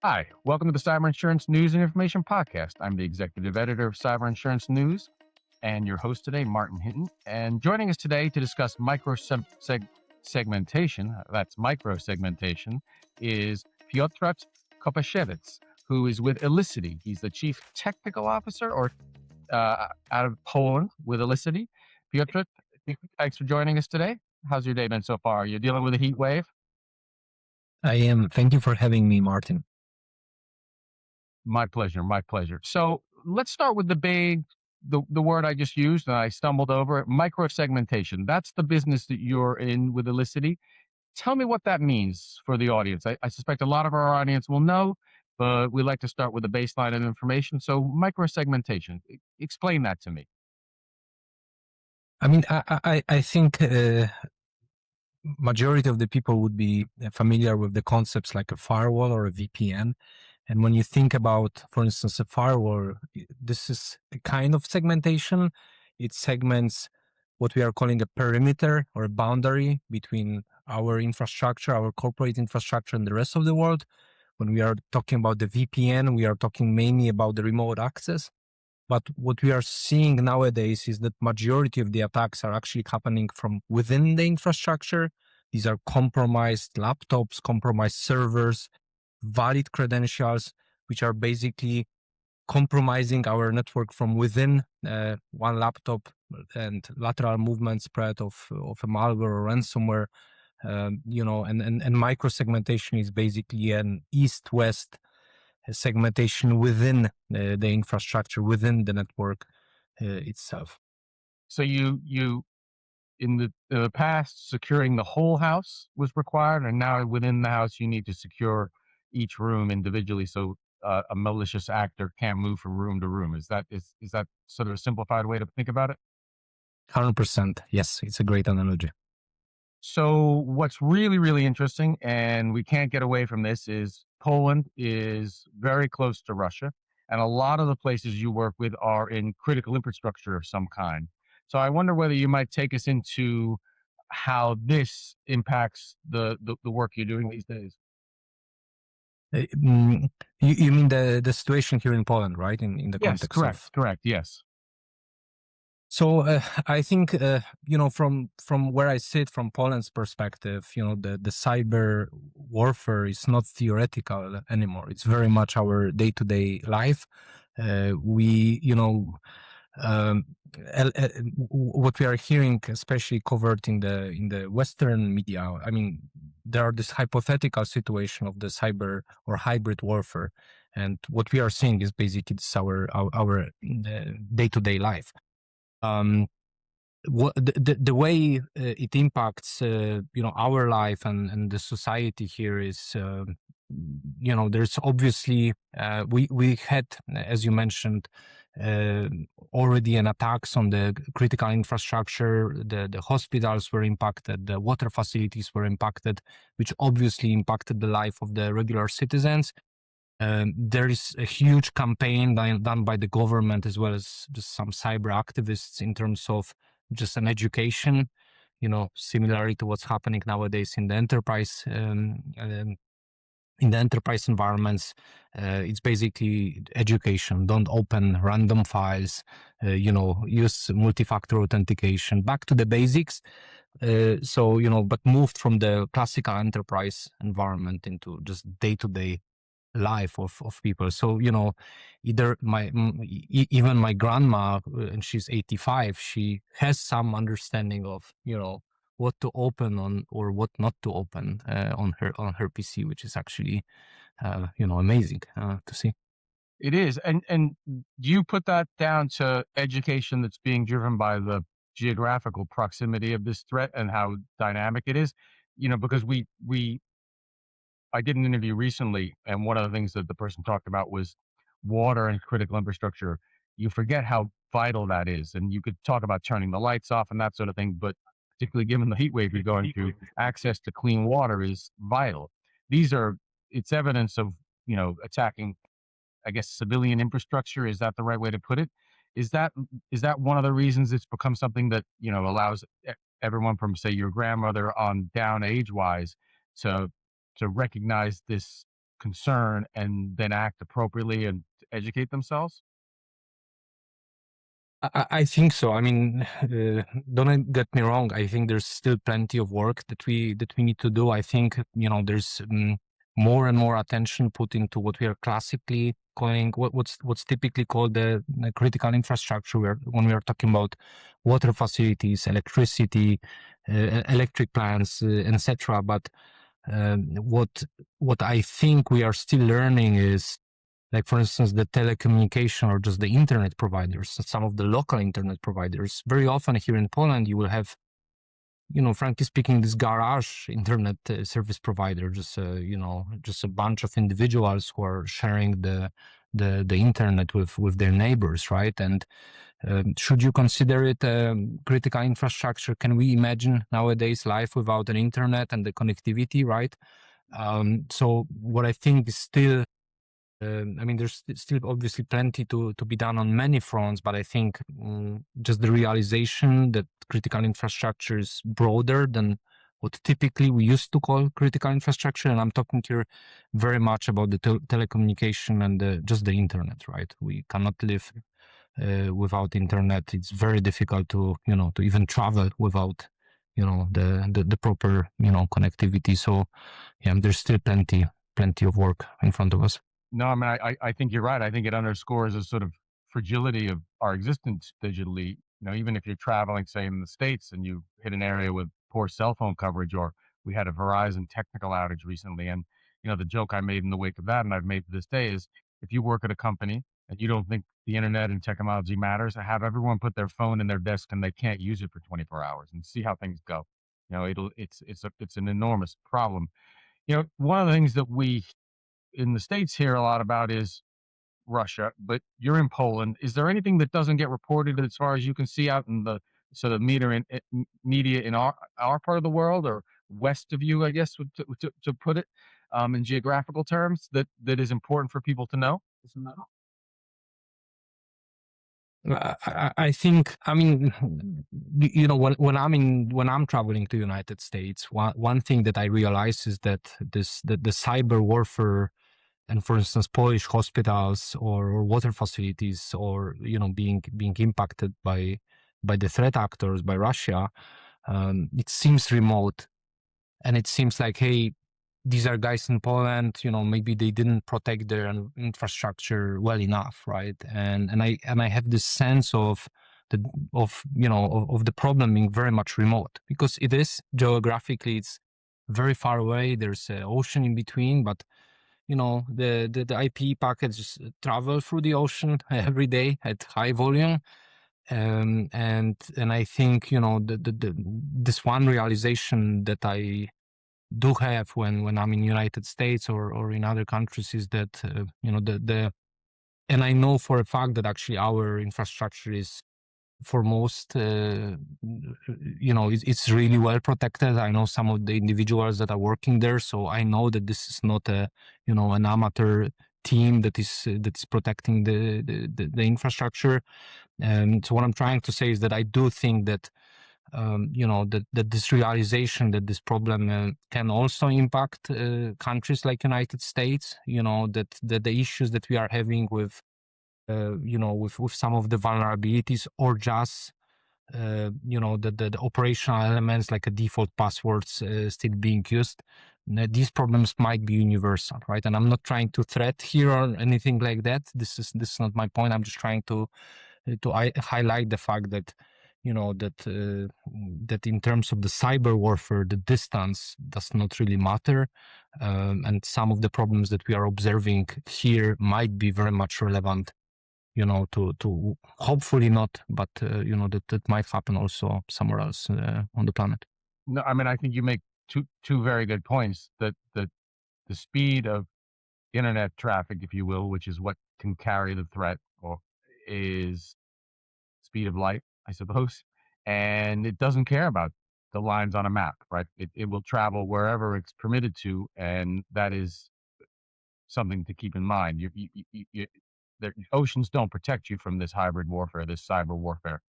Hi, welcome to the Cyber Insurance News and Information Podcast. I'm the executive editor of Cyber Insurance News and your host today, Martin Hinton. And joining us today to discuss segmentation, that's micro-segmentation, is Piotr Kupisiewicz, who is with Elisity. He's the chief technical officer out of Poland with Elisity. Piotr, thanks for joining us today. How's your day been so far? Are you dealing with a heat wave? I am. Thank you for having me, Martin. My pleasure. My pleasure. So let's start with the word I just used and I stumbled over it, micro-segmentation. That's the business that you're in with Elicity. Tell me what that means for the audience. I suspect a lot of our audience will know, but we like to start with a baseline of information. So micro-segmentation, explain that to me. I mean, I think majority of the people would be familiar with the concepts like a firewall or a VPN. And when you think about, for instance, a firewall, this is a kind of segmentation. It segments what we are calling a perimeter or a boundary between our infrastructure, our corporate infrastructure, and the rest of the world. When we are talking about the VPN, we are talking mainly about the remote access. But what we are seeing nowadays is that majority of the attacks are actually happening from within the infrastructure. These are compromised laptops, compromised servers, valid credentials, which are basically compromising our network from within one laptop, and lateral movement spread of a malware or ransomware. And micro-segmentation is basically an east-west segmentation within the infrastructure, within the network itself. So you in the past, securing the whole house was required, and now within the house, you need to secure each room individually, so a malicious actor can't move from room to room. Is that sort of a simplified way to think about it? 100%. Yes, it's a great analogy. So what's really, really interesting, and we can't get away from this, is Poland is very close to Russia, and a lot of the places you work with are in critical infrastructure of some kind. So I wonder whether you might take us into how this impacts the work you're doing these days. You mean the situation here in Poland, right? In the Yes, context of. correct, yes. So I think from where I sit, from Poland's perspective, the cyber warfare is not theoretical anymore. It's very much our day-to-day life. Um, what we are hearing, especially covered in the Western media, I mean, there are this hypothetical situation of the cyber or hybrid warfare, and what we are seeing is basically this our day-to-day life. The way it impacts our life and the society here is there's obviously we had, as you mentioned, already an attacks on the critical infrastructure. The hospitals were impacted, the water facilities were impacted, which obviously impacted the life of the regular citizens. There is a huge campaign done by the government as well as just some cyber activists in terms of just an education, similarly to what's happening nowadays in the enterprise. In the enterprise environments, it's basically education. Don't open random files. Use multi-factor authentication. Back to the basics. But moved from the classical enterprise environment into just day-to-day life of people. So either even my grandma, and she's 85, she has some understanding of what to open on or what not to open on her PC, which is actually amazing to see. It is. And do you put that down to education that's being driven by the geographical proximity of this threat and how dynamic it is? Because I did an interview recently, and one of the things that the person talked about was water and critical infrastructure. You forget how vital that is. And you could talk about turning the lights off and that sort of thing, but particularly given the heat wave you're going through, access to clean water is vital. It's evidence of, attacking, I guess, civilian infrastructure. Is that the right way to put it? Is that one of the reasons it's become something that, allows everyone from, say, your grandmother on down age-wise to recognize this concern and then act appropriately and educate themselves? I think so. I mean, don't get me wrong. I think there's still plenty of work that we need to do. I think there's more and more attention put into what we are classically calling what's typically called the critical infrastructure. When we are talking about water facilities, electricity, electric plants, etc. But what I think we are still learning is, like, for instance, the telecommunication or just the internet providers, some of the local internet providers. Very often here in Poland, you will have, frankly speaking, this garage internet service provider, just a bunch of individuals who are sharing the internet with their neighbors, right? And should you consider it critical infrastructure? Can we imagine nowadays life without an internet and the connectivity, right? So what I think is still, I mean, there's still obviously plenty to be done on many fronts, but I think just the realization that critical infrastructure is broader than what typically we used to call critical infrastructure. And I'm talking here very much about the telecommunication and just the internet, right? We cannot live without internet. It's very difficult to even travel without the proper connectivity. So yeah, there's still plenty of work in front of us. No, I mean, I think you're right. I think it underscores a sort of fragility of our existence digitally. Even if you're traveling, say, in the States and you hit an area with poor cell phone coverage, or we had a Verizon technical outage recently. And, the joke I made in the wake of that, and I've made to this day, is if you work at a company and you don't think the internet and technology matters, have everyone put their phone in their desk and they can't use it for 24 hours and see how things go. It's an enormous problem. One of the things that we in the States hear a lot about is Russia, but you're in Poland. Is there anything that doesn't get reported as far as you can see out in the sort of media in our part of the world, or west of you, I guess, to put it in geographical terms, that is important for people to know? I think, I mean, when I'm traveling to United States, one thing that I realize is that the cyber warfare, and for instance, Polish hospitals or water facilities, or being impacted by the threat actors, by Russia, it seems remote, and it seems like, hey, these are guys in Poland, maybe they didn't protect their infrastructure well enough, right? And I have this sense of the problem being very much remote, because it is geographically, it's very far away. There's an ocean in between, but the IP packets travel through the ocean every day at high volume. And I think this one realization that I do have when I'm in United States or in other countries is that and I know for a fact that actually our infrastructure is, for most, it's really well protected. I know some of the individuals that are working there, so I know that this is not an amateur team that is protecting the infrastructure. And so what I'm trying to say is that I do think that that this realization that this problem can also impact countries like United States, that the issues that we are having with with some of the vulnerabilities, or just the operational elements like a default passwords still being used, these problems might be universal, right? And I'm not trying to threat here or anything like that. This is not my point. I'm just trying to highlight the fact that that in terms of the cyber warfare, the distance does not really matter, and some of the problems that we are observing here might be very much relevant, to hopefully not, but that might happen also somewhere else on the planet. No, I mean, I think you make two very good points. That the speed of internet traffic, if you will, which is what can carry the threat, or is speed of light, I suppose, and it doesn't care about the lines on a map, right? It will travel wherever it's permitted to, and that is something to keep in mind. The oceans don't protect you from this hybrid warfare, this cyber warfare.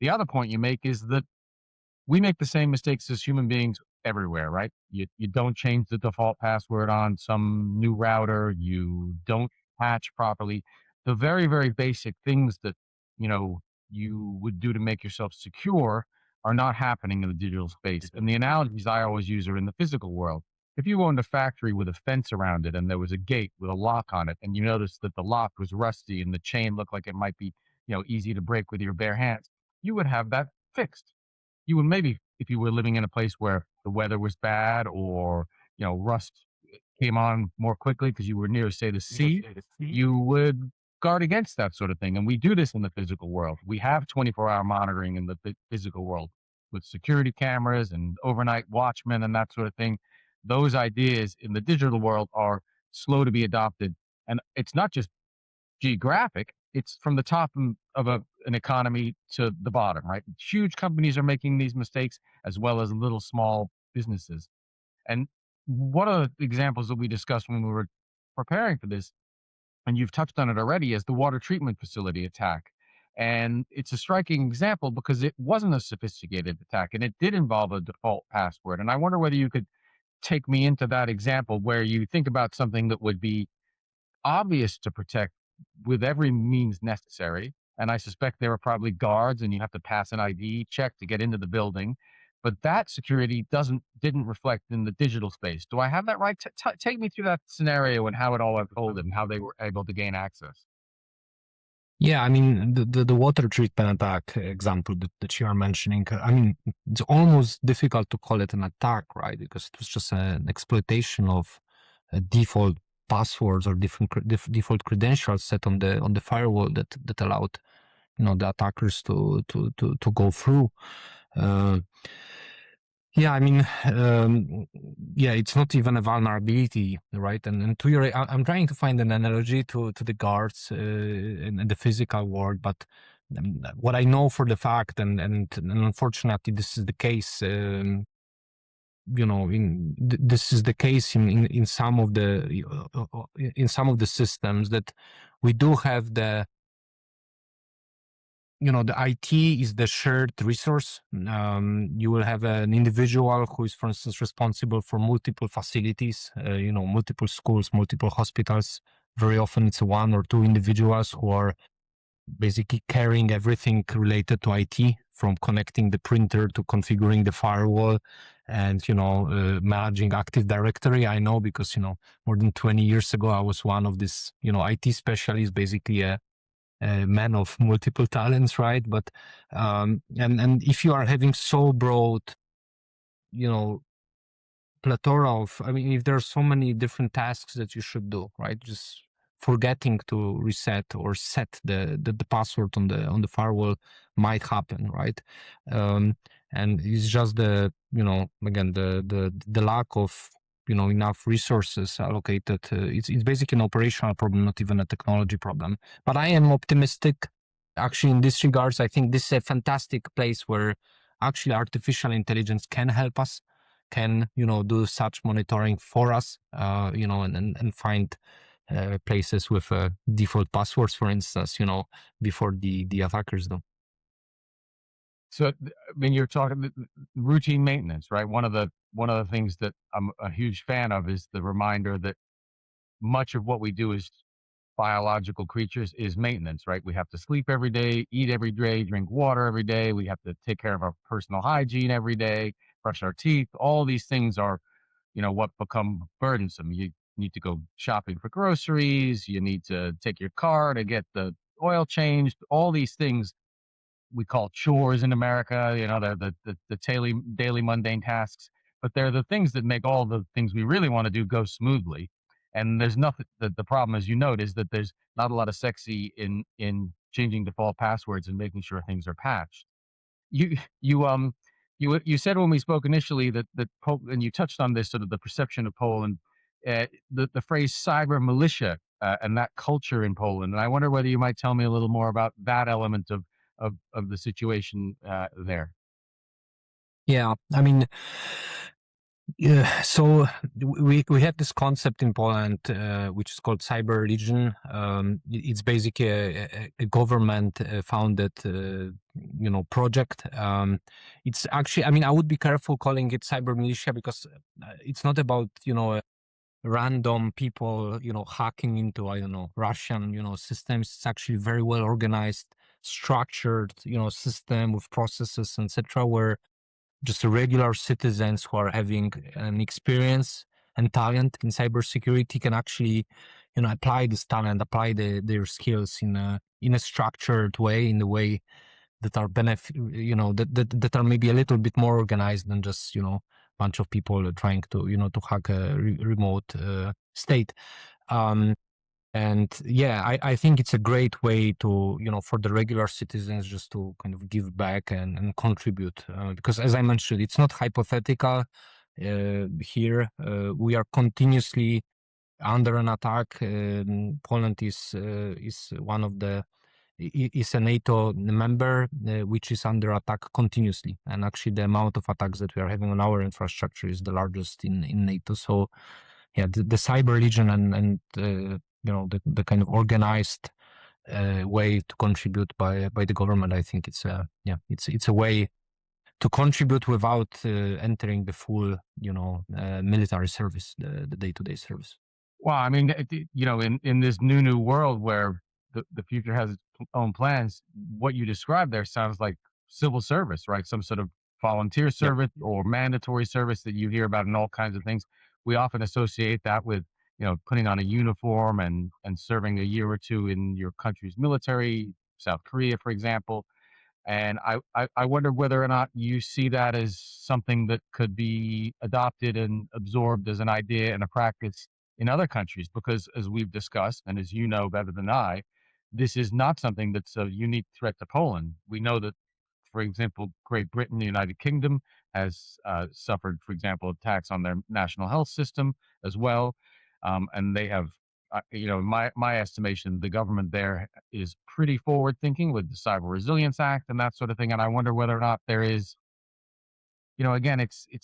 The other point you make is that we make the same mistakes as human beings everywhere, right? You don't change the default password on some new router. You don't patch properly. The very, very basic things that, you know, you would do to make yourself secure are not happening in the digital space. And the analogies I always use are in the physical world. If you owned a factory with a fence around it and there was a gate with a lock on it, and you noticed that the lock was rusty and the chain looked like it might be, easy to break with your bare hands, you would have that fixed. You would maybe, if you were living in a place where the weather was bad, or rust came on more quickly because you were near, say, the sea, you would guard against that sort of thing. And we do this in the physical world. We have 24-hour monitoring in the physical world with security cameras and overnight watchmen and that sort of thing. Those ideas in the digital world are slow to be adopted. And it's not just geographic, it's from the top of an economy to the bottom, right? Huge companies are making these mistakes, as well as little small businesses. And one of the examples that we discussed when we were preparing for this, and you've touched on it already, is the water treatment facility attack. And it's a striking example because it wasn't a sophisticated attack and it did involve a default password. And I wonder whether you could take me into that example where you think about something that would be obvious to protect with every means necessary. And I suspect there are probably guards and you have to pass an ID check to get into the building. But that security didn't reflect in the digital space. Do I have that right? Take me through that scenario and how it all unfolded and how they were able to gain access. Yeah, I mean, the water treatment attack example that you are mentioning, I mean, it's almost difficult to call it an attack, right? Because it was just an exploitation of default passwords or default credentials set on the firewall that allowed, the attackers to go through. Yeah, I mean, yeah, it's not even a vulnerability, right? And to your, I'm trying to find an analogy to the guards in the physical world, but what I know for the fact, and unfortunately, this is the case. This is the case in some of the systems that we do have the IT is the shared resource. You will have an individual who is, for instance, responsible for multiple facilities, multiple schools, multiple hospitals. Very often it's one or two individuals who are basically carrying everything related to IT, from connecting the printer to configuring the firewall and, managing Active Directory. I know because, more than 20 years ago, I was one of these, IT specialists, basically a man of multiple talents, right? But and if you are having so broad, you know, plethora of, I mean, if there are so many different tasks that you should do, right? Just forgetting to reset or set the password on the firewall might happen, right? And it's just again the lack of enough resources allocated. It's basically an operational problem, not even a technology problem. But I am optimistic. Actually, in this regards, I think this is a fantastic place where actually artificial intelligence can help us, can do such monitoring for us, and find places with default passwords, for instance, before the attackers do. So, I mean, you're talking routine maintenance, right? One of the things that I'm a huge fan of is the reminder that much of what we do as biological creatures is maintenance, right? We have to sleep every day, eat every day, drink water every day. We have to take care of our personal hygiene every day, brush our teeth. All these things are, what become burdensome. You need to go shopping for groceries. You need to take your car to get the oil changed. All these things we call chores in America. They're the daily mundane tasks, but they're the things that make all the things we really want to do go smoothly. And there's nothing. The problem, as you note, is that there's not a lot of sexy in changing default passwords and making sure things are patched. You you you said when we spoke initially that and you touched on this, sort of the perception of Poland, the phrase cyber militia, and that culture in Poland. And I wonder whether you might tell me a little more about that element of the situation there. Yeah, I mean, Yeah, so we have this concept in Poland, which is called cyber religion. It's basically a government founded, project. It's actually, I mean, I would be careful calling it cyber militia because it's not about random people hacking into, I don't know, Russian systems. It's actually very well organized, structured system with processes, etc., where just regular citizens who are having an experience and talent in cybersecurity can actually, apply this talent, apply their skills in a structured way, in the way that are that are maybe a little bit more organized than just bunch of people trying to hack a remote state. Um, and yeah, I think it's a great way to, for the regular citizens just to kind of give back and contribute. Because as I mentioned, it's not hypothetical. Here, we are continuously under an attack. Poland is one of the is a NATO member, which is under attack continuously. And actually, the amount of attacks that we are having on our infrastructure is the largest in NATO. So yeah, the cyber legion and the kind of organized way to contribute by the government. I think it's a way to contribute without entering the full military service, the day-to-day service. Well, I mean, in this new world where the future has its own plans, what you described there sounds like civil service, right? Some sort of volunteer Yeah. service or mandatory service that you hear about in all kinds of things. We often associate that with, putting on a uniform and serving a year or two in your country's military, South Korea, for example. And I wonder whether or not you see that as something that could be adopted and absorbed as an idea and a practice in other countries, because as we've discussed, and as you know better than I, this is not something that's a unique threat to Poland. We know that, for example, Great Britain, the United Kingdom, has suffered, for example, attacks on their national health system as well, and they have in my estimation, the government there is pretty forward thinking with the Cyber Resilience Act and that sort of thing. And I wonder whether or not there is, again, it's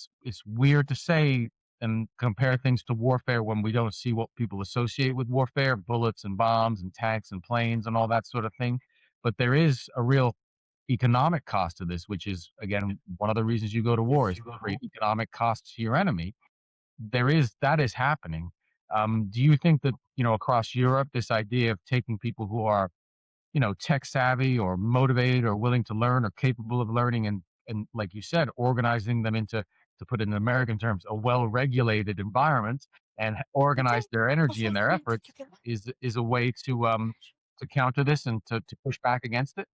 weird to say and compare things to warfare when we don't see what people associate with warfare, bullets and bombs and tanks and planes and all that sort of thing. But there is a real economic cost to this, which is again one of the reasons you go to war is to create economic costs to your enemy. That is happening. Do you think that across Europe, this idea of taking people who are tech savvy or motivated or willing to learn or capable of learning and like you said, organizing them into, to put it in American terms, a well regulated environment and organize their energy and their efforts is a way to counter this and to push back against it?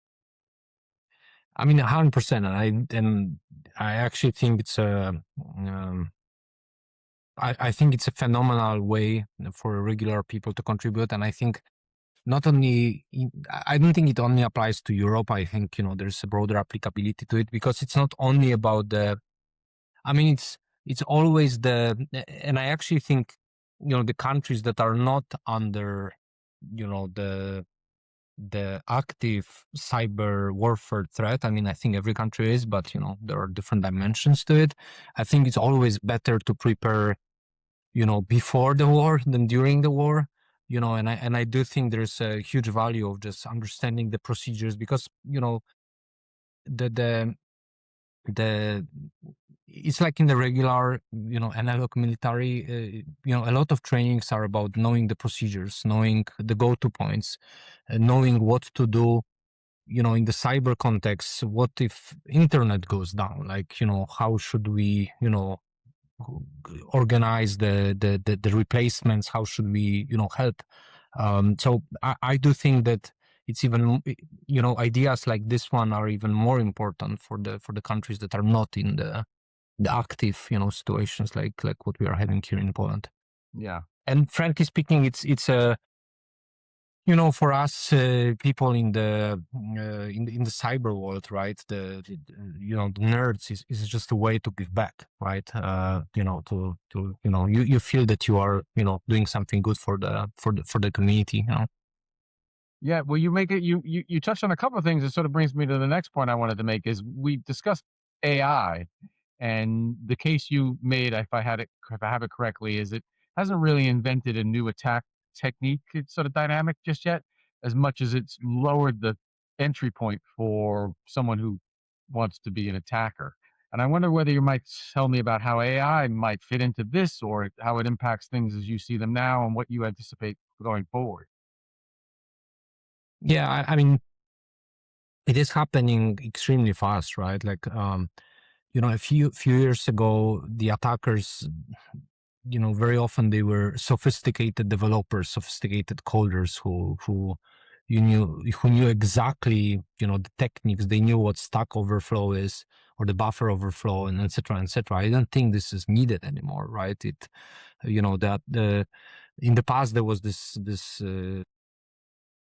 I mean, 100%. And I actually think I think it's a phenomenal way for regular people to contribute. And I think not only, I don't think it only applies to Europe. I think, there's a broader applicability to it because it's not only about I mean, it's always and I actually think, the countries that are not under, the active cyber warfare threat. I mean, I think every country is, but, there are different dimensions to it. I think it's always better to prepare before the war than during the war, and I do think there's a huge value of just understanding the procedures because, the the the it's like in the regular, analog military, a lot of trainings are about knowing the procedures, knowing the go-to points, knowing what to do, in the cyber context. What if internet goes down? Like, how should we, organize the replacements? How should we help? So I do think that it's even ideas like this one are even more important for the countries that are not in the active situations like what we are having here in Poland. Yeah. And frankly speaking, it's a for us people in the cyber world, right? The nerds is just a way to give back, right? You feel that you are doing something good for the community. Yeah, well, you make it. You touched on a couple of things. That sort of brings me to the next point I wanted to make. Is we discussed AI, And the case you made, if I have it correctly, is it hasn't really invented a new attack technique, sort of dynamic just yet, as much as it's lowered the entry point for someone who wants to be an attacker. And I wonder whether you might tell me about how AI might fit into this, or how it impacts things as you see them now, and what you anticipate going forward. Yeah, I mean, it is happening extremely fast, right? Like, a few years ago, the attackers, very often they were sophisticated developers, sophisticated coders who knew exactly, the techniques. They knew what Stack Overflow is, or the buffer overflow, and etc. etc. I don't think this is needed anymore, right? That the in the past there was this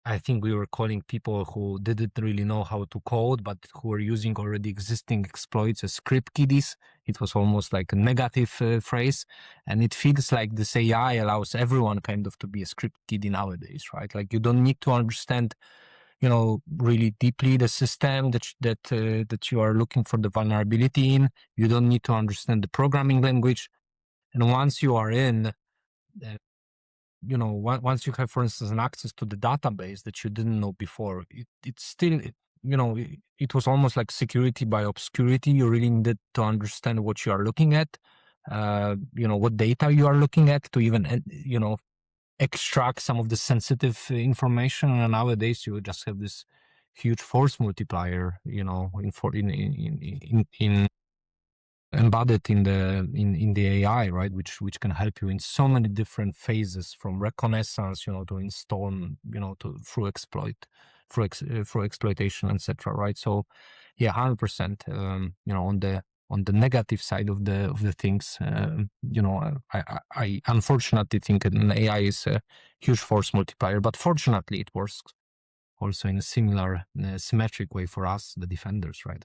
I think we were calling people who didn't really know how to code, but who were using already existing exploits as script kiddies. It was almost like a negative phrase. And it feels like this AI allows everyone kind of to be a script kiddie nowadays, right? Like, you don't need to understand, really deeply the system that you are looking for the vulnerability in. You don't need to understand the programming language. And once you are in, uh, once you have, for instance, an access to the database that you didn't know before, it's still, it was almost like security by obscurity. You really needed to understand what you are looking at, what data you are looking at, to even, extract some of the sensitive information. And nowadays you just have this huge force multiplier, in embedded in the AI, right? Which can help you in so many different phases, from reconnaissance, to install, to through exploitation, etc. Right? So, yeah, 100%. On the negative side of the things, I unfortunately think an AI is a huge force multiplier, but fortunately it works also in a similar symmetric way for us, the defenders, right?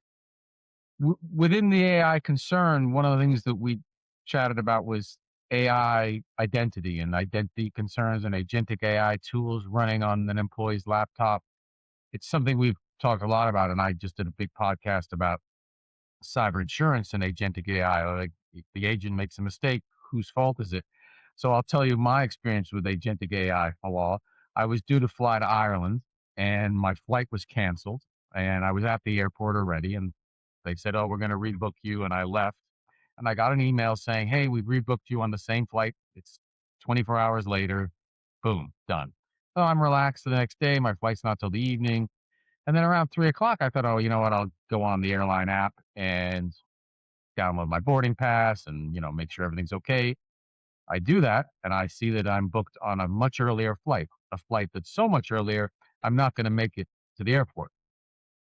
Within the AI concern, one of the things that we chatted about was AI identity and identity concerns and agentic AI tools running on an employee's laptop. It's something we've talked a lot about, and I just did a big podcast about cyber insurance and agentic AI. Like, if the agent makes a mistake, whose fault is it? So I'll tell you my experience with agentic AI. Halal. I was due to fly to Ireland, and my flight was canceled, and I was at the airport already, and they said, "Oh, we're going to rebook you," and I left, and I got an email saying, "Hey, we've rebooked you on the same flight. It's 24 hours later. Boom, done." So I'm relaxed the next day. My flight's not till the evening. And then around 3 o'clock, I thought, "Oh, you know what? I'll go on the airline app and download my boarding pass and, make sure everything's okay." I do that, and I see that I'm booked on a much earlier flight, a flight that's so much earlier, I'm not going to make it to the airport.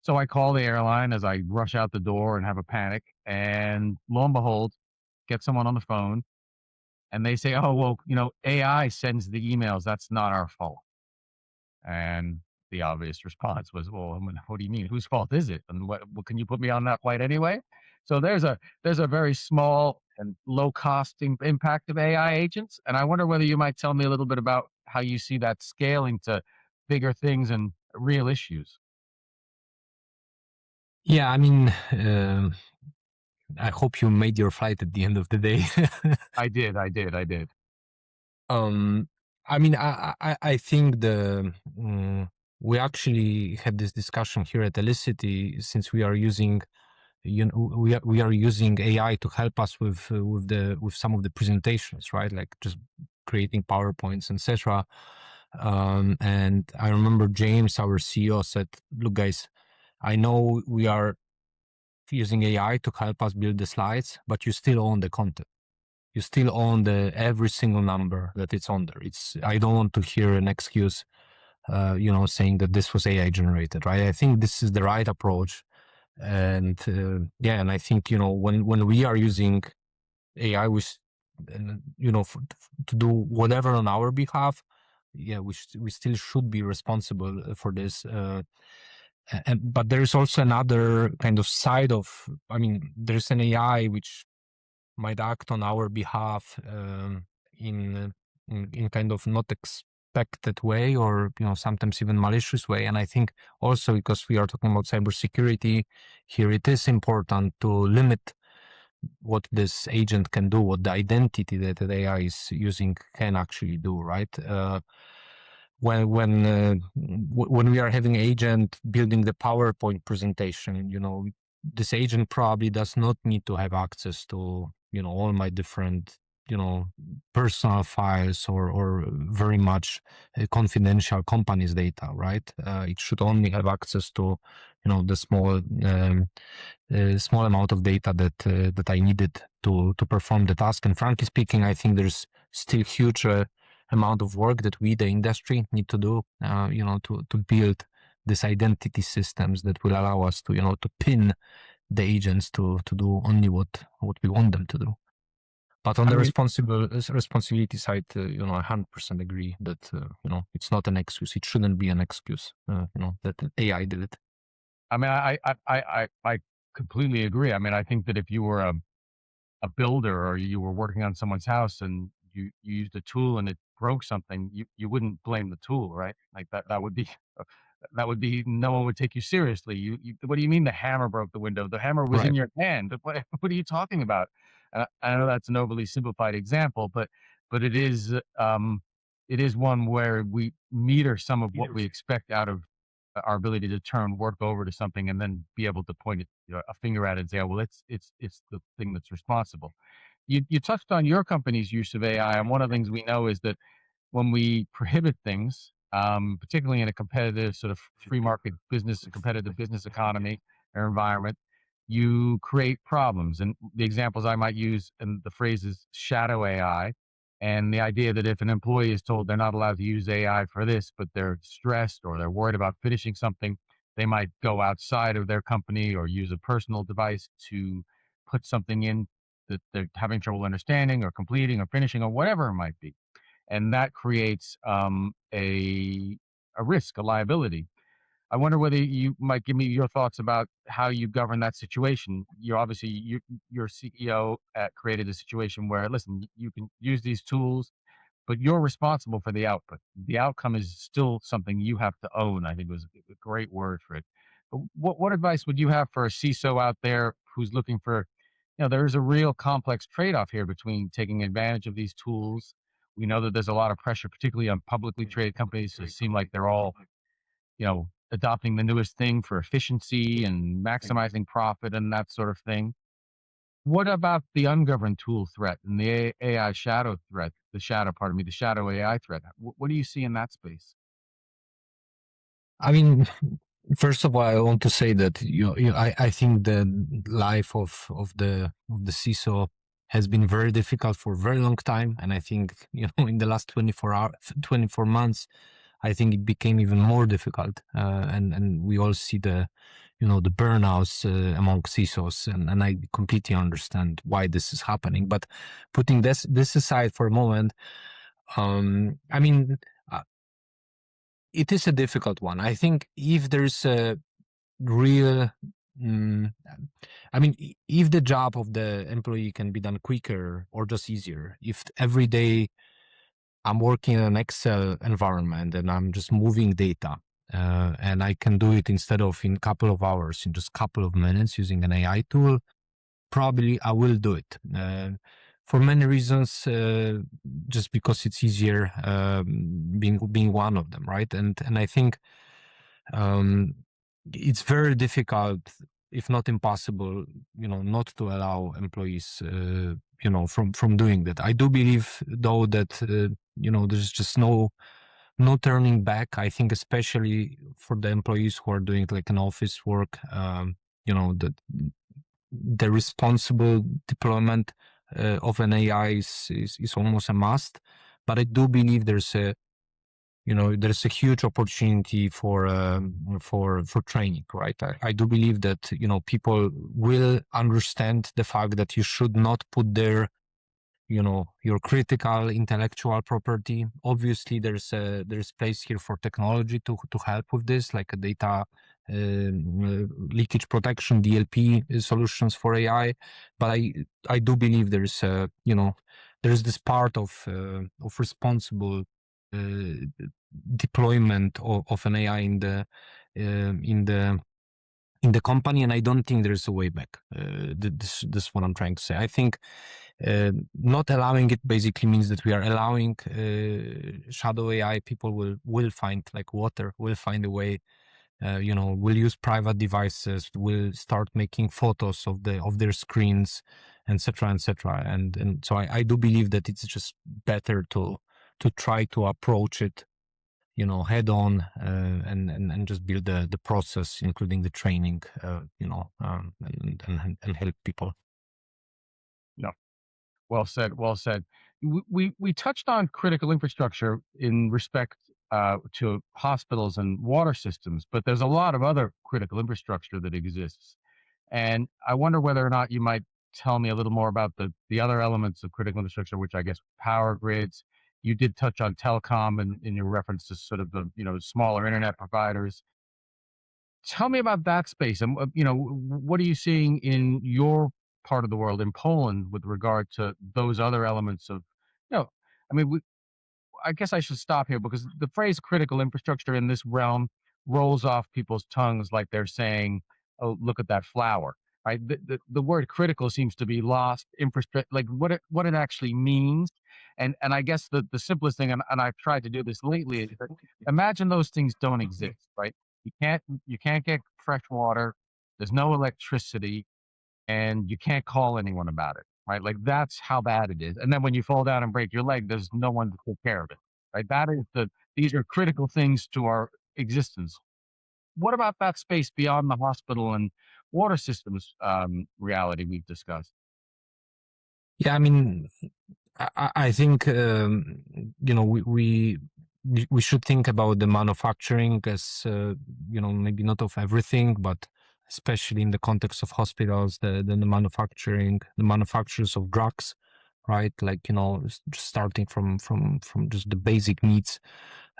So I call the airline as I rush out the door and have a panic. And lo and behold, get someone on the phone, and they say, "Oh, well, AI sends the emails. That's not our fault." And the obvious response was, "Well, I mean, what do you mean? Whose fault is it? And what can you put me on that flight anyway?" So there's a very small and low cost impact of AI agents, and I wonder whether you might tell me a little bit about how you see that scaling to bigger things and real issues. Yeah, I mean, I hope you made your flight at the end of the day. I did. um, I mean, I think we actually had this discussion here at Elicity, since we are using, we are using AI to help us with some of the presentations, right? Like just creating PowerPoints, etc. And I remember James, our CEO, said, "Look, guys, I know we are using AI to help us build the slides, but you still own the content. You still own the every single number that it's on there. I don't want to hear an excuse, saying that this was AI generated, right? I think this is the right approach." And yeah, and I think, when we are using AI, to do whatever on our behalf, yeah, we still should be responsible for this. But there is also another kind of side of, I mean, there's an AI which might act on our behalf, in, in kind of not expected way, or sometimes even malicious way. And I think also, because we are talking about cybersecurity here, it is important to limit what this agent can do, what the identity that the AI is using can actually do, right? When we are having agent building the PowerPoint presentation, this agent probably does not need to have access to, all my different, personal files or very much confidential company's data, right? It should only have access to, the small amount of data that I needed to perform the task. And frankly speaking, I think there's still huge amount of work that we, the industry, need to do, to build these identity systems that will allow us to, to pin the agents to do only what we want them to do. But on the responsibility side, I 100% agree that, it's not an excuse. It shouldn't be an excuse, that AI did it. I mean, I completely agree. I mean, I think that if you were a builder or you were working on someone's house and you used a tool and it broke something, you wouldn't blame the tool, right? Like that would be that would be, no one would take you seriously. What do you mean the hammer broke the window? The hammer was in your hand. What are you talking about? I know that's an overly simplified example, but it is one where we meter some of what we expect out of our ability to turn work over to something and then be able to point a finger at it and say, oh, well, it's the thing that's responsible. You touched on your company's use of AI, and one of the things we know is that when we prohibit things, particularly in a competitive sort of free market business, a competitive business economy or environment, you create problems. And the examples I might use, and the phrase is shadow AI. And the idea that if an employee is told they're not allowed to use AI for this, but they're stressed or they're worried about finishing something, they might go outside of their company or use a personal device to put something in that they're having trouble understanding or completing or finishing or whatever it might be. And that creates a risk, a liability. I wonder whether you might give me your thoughts about how you govern that situation. You're obviously your CEO created a situation where, listen, you can use these tools, but you're responsible for the output. The outcome is still something you have to own. I think was a great word for it. But what advice would you have for a CISO out there who's looking for, there is a real complex trade-off here between taking advantage of these tools. We know that there's a lot of pressure, particularly on publicly traded companies, to seem like they're all, adopting the newest thing for efficiency and maximizing profit and that sort of thing. What about the ungoverned tool threat and the AI shadow threat, the shadow AI threat? What do you see in that space? I mean, first of all, I want to say that I think the life of the CISO has been very difficult for a very long time, and I think in the last 24 months, I think it became even more difficult, and we all see the the burnouts among CISOs, and I completely understand why this is happening. But putting this aside for a moment, I mean. It is a difficult one. I think if there's a real, if the job of the employee can be done quicker or just easier, if every day I'm working in an Excel environment and I'm just moving data, and I can do it instead of in a couple of hours, in just a couple of minutes using an AI tool, probably I will do it. For many reasons, just because it's easier, being one of them, right? And I think it's very difficult, if not impossible, not to allow employees, from doing that. I do believe, though, that there's just no turning back. I think especially for the employees who are doing like an office work, the responsible deployment of an AI is almost a must. But I do believe there's a huge opportunity for training, right? I do believe that people will understand the fact that you should not put their your critical intellectual property. Obviously, there's place here for technology to help with this, like a data leakage protection, DLP solutions for AI. But I do believe there's there's this part of responsible deployment of an AI in the in the company, and I don't think there's a way back. This is what I'm trying to say. I think not allowing it basically means that we are allowing shadow AI. People will find like water, will find a way. Will use private devices, will start making photos of their screens, etc., etc. And so I do believe that it's just better to try to approach it, head on, and just build the process, including the training, and help people. No. Well said. Well said. We touched on critical infrastructure in respect to hospitals and water systems, but there's a lot of other critical infrastructure that exists. And I wonder whether or not you might tell me a little more about the other elements of critical infrastructure, which I guess power grids. You did touch on telecom in your reference to sort of the smaller internet providers. Tell me about that space, and what are you seeing in your part of the world, in Poland, with regard to those other elements of, you know, I mean, I guess I should stop here because the phrase critical infrastructure in this realm rolls off people's tongues like they're saying, "Oh, look at that flower." Right? The word critical seems to be lost. Infrastructure, like what it actually means, and I guess the simplest thing, and I've tried to do this lately, is that imagine those things don't exist. Right? You can't get fresh water. There's no electricity, and you can't call anyone about it, right? Like that's how bad it is. And then when you fall down and break your leg, there's no one to take care of it, right? These are critical things to our existence. What about that space beyond the hospital and water systems reality we've discussed? Yeah, I mean, I think we should think about the manufacturing as maybe not of everything, but especially in the context of hospitals, the manufacturers of drugs, right? Like just starting from just the basic needs.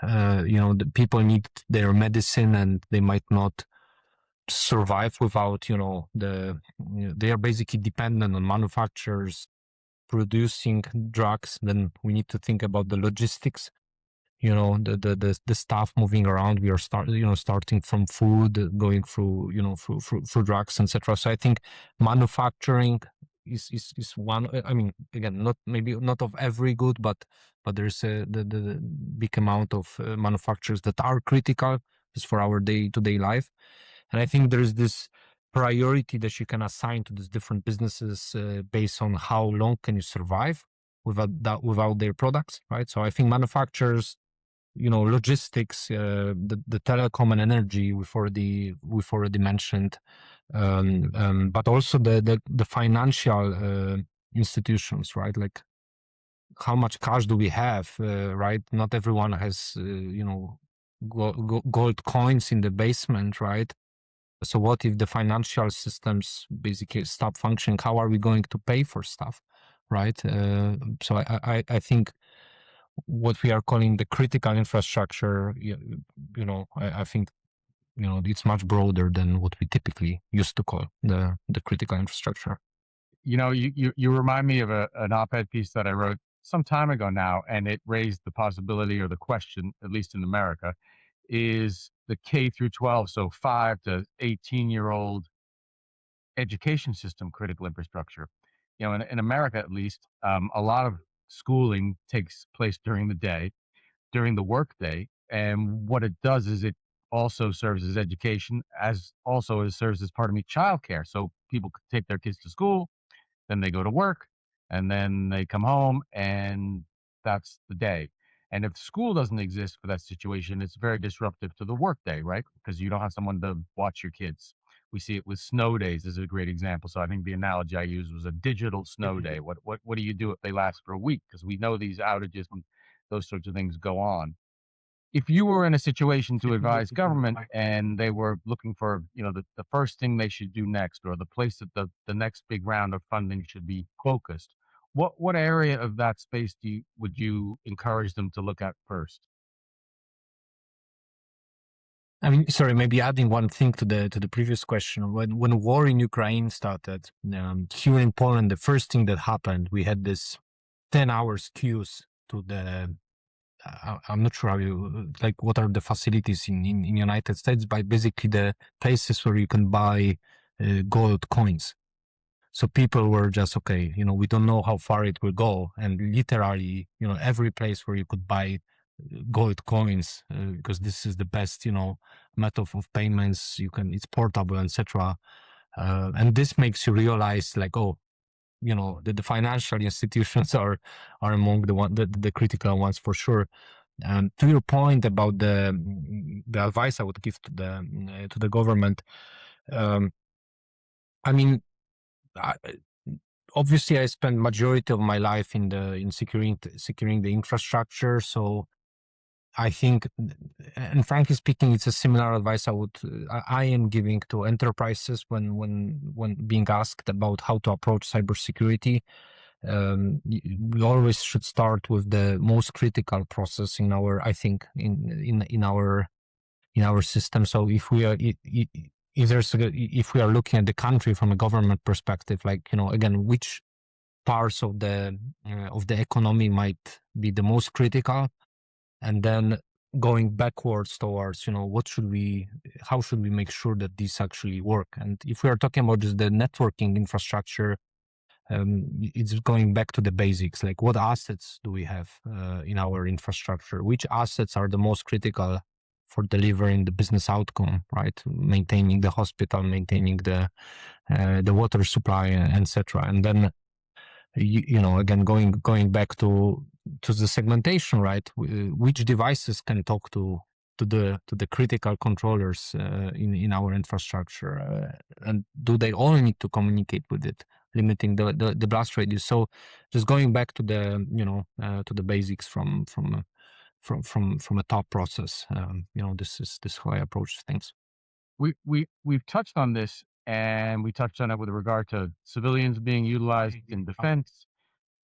The people need their medicine, and they might not survive without they are basically dependent on manufacturers producing drugs. Then we need to think about the logistics, the stuff moving around. We are starting from food, going through through drugs, etc. So I think manufacturing is one. I mean, again, not maybe not of every good, but there's the big amount of manufacturers that are critical just for our day-to-day life. And I think there's this priority that you can assign to these different businesses based on how long can you survive without their products, right? So I think manufacturers, logistics, the telecom and energy we've already mentioned, but also the financial institutions, right? Like how much cash do we have, right? Not everyone has gold coins in the basement, right? So what if the financial systems basically stop functioning? How are we going to pay for stuff, right? So I think what we are calling the critical infrastructure, I think it's much broader than what we typically used to call the critical infrastructure. You remind me of an op-ed piece that I wrote some time ago now, and it raised the possibility or the question, at least in America, is the K through 12, so 5 to 18-year-old education system critical infrastructure. In America at least, a lot of schooling takes place during the day, during the workday, and what it does is it also serves as education, as also it serves as part of childcare. So people could take their kids to school, then they go to work, and then they come home, and that's the day. And if school doesn't exist for that situation, it's very disruptive to the workday, right? Because you don't have someone to watch your kids. We see it with snow days is a great example. So I think the analogy I used was a digital snow day. What do you do if they last for a week? Because we know these outages and those sorts of things go on. If you were in a situation to advise government and they were looking for, the first thing they should do next, or the place that the next big round of funding should be focused, what area of that space would you encourage them to look at first? I mean, sorry, maybe adding one thing to the previous question. When war in Ukraine started, here in Poland, the first thing that happened, we had this 10 hours queues to the I'm not sure how you, like, what are the facilities in United States, but basically the places where you can buy gold coins. So people were just, okay, we don't know how far it will go. And literally, every place where you could buy gold coins, because this is the best, method of payments, it's portable, etc. And this makes you realize, like, oh, the financial institutions are among the critical ones for sure. To your point about the advice I would give to the government, I mean, I, obviously I spent majority of my life in securing the infrastructure. So I think, and frankly speaking, it's a similar advice I am giving to enterprises when being asked about how to approach cybersecurity. We always should start with the most critical process in our, I think, in our system. So if we are if we are looking at the country from a government perspective, like, again, which parts of the economy might be the most critical, and then going backwards towards, how should we make sure that these actually work? And if we are talking about just the networking infrastructure, it's going back to the basics, like what assets do we have in our infrastructure? Which assets are the most critical for delivering the business outcome, right? Maintaining the hospital, maintaining the water supply, etc. And then, again, going back to the segmentation, right? Which devices can talk to the critical controllers in our infrastructure, and do they all need to communicate with it, limiting the blast radius? So just going back to the to the basics from a top process. This is how I approach things. We've touched on this, and we touched on it with regard to civilians being utilized in defense.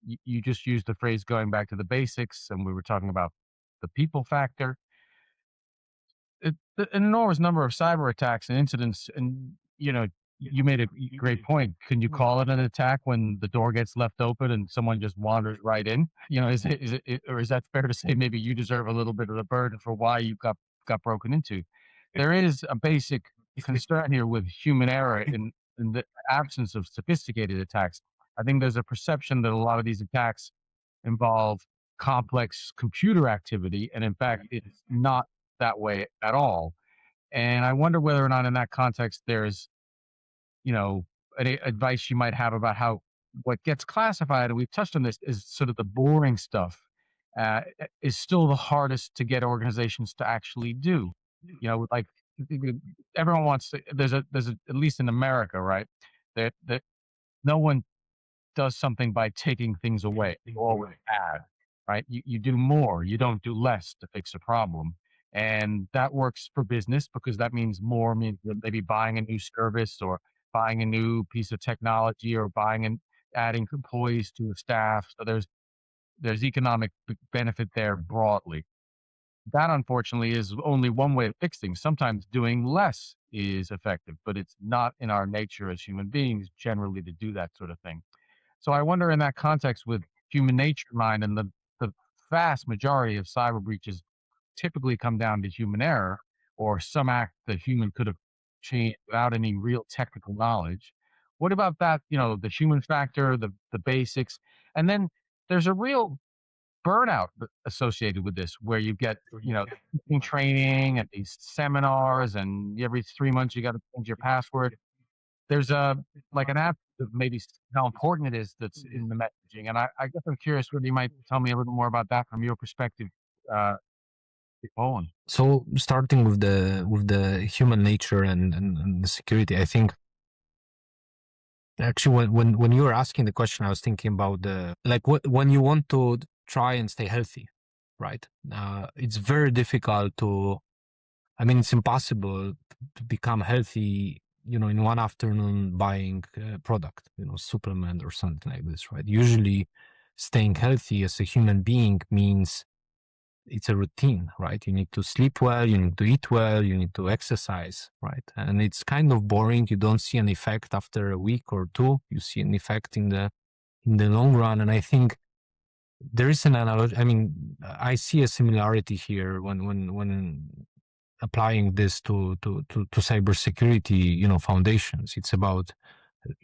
You just used the phrase going back to the basics, and we were talking about the people factor. An enormous number of cyber attacks and incidents, and you made a great point. Can you call it an attack when the door gets left open and someone just wanders right in? Or is that fair to say maybe you deserve a little bit of the burden for why you got broken into? There is a basic concern here with human error in the absence of sophisticated attacks. I think there's a perception that a lot of these attacks involve complex computer activity, and in fact, it's not that way at all. And I wonder whether or not in that context there's, any advice you might have about how what gets classified, and we've touched on this, is sort of the boring stuff, is still the hardest to get organizations to actually do. Like, everyone wants to, there's a, at least in America, right? That no one does something by taking things away. You always add, right? You do more, you don't do less to fix a problem. And that works for business because that means more means maybe buying a new service or buying a new piece of technology or buying and adding employees to a staff. So there's economic benefit there broadly. That unfortunately is only one way of fixing. Sometimes doing less is effective, but it's not in our nature as human beings generally to do that sort of thing. So I wonder in that context with human nature in mind, and the vast majority of cyber breaches typically come down to human error or some act that human could have changed without any real technical knowledge. What about that, the human factor, the basics? And then there's a real burnout associated with this where you get, teaching training and these seminars, and every 3 months you got to change your password. There's a like an app of maybe how important it is that's in the messaging, and I guess I'm curious whether you might tell me a little more about that from your perspective, uh, Poland. So starting with the human nature and the security, I think actually when you were asking the question, I was thinking about when you want to try and stay healthy, right? It's very difficult to, I mean, it's impossible to become healthy, in one afternoon buying a product, supplement or something like this, right? Usually staying healthy as a human being means it's a routine, right? You need to sleep well, you need to eat well, you need to exercise, right? And it's kind of boring. You don't see an effect after a week or two. You see an effect in the long run. And I think there is an analogy. I mean, I see a similarity here when applying this to cybersecurity, foundations. It's about,